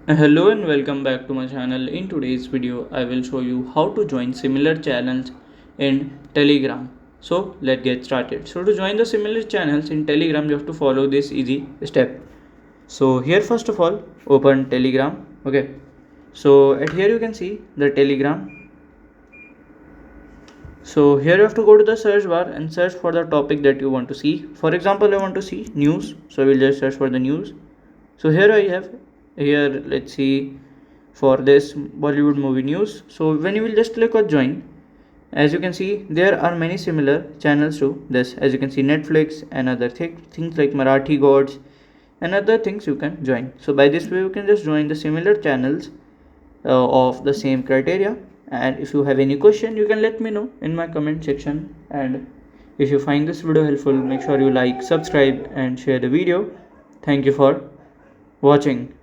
Hello and welcome back to my channel. In today's video I will show you how to join similar channels in Telegram. So let's get started. So to join the similar channels in Telegram you have to follow this easy step. So here first of all open Telegram. Okay. So at here you can see the Telegram. So here you have to go to the search bar and search for the topic that you want to see. For example, I want to see news. So we'll just search for the news. So here I have here let's see for this Bollywood movie news. So when you will just click on join, as you can see there are many similar channels to this. As you can see Netflix and other things like Marathi Gods and other things you can join. So by this way you can just join the similar channels of the same criteria. And if you have any question you can let me know in my comment section. And if you find this video helpful, make sure you like, subscribe and share the video. Thank you for watching.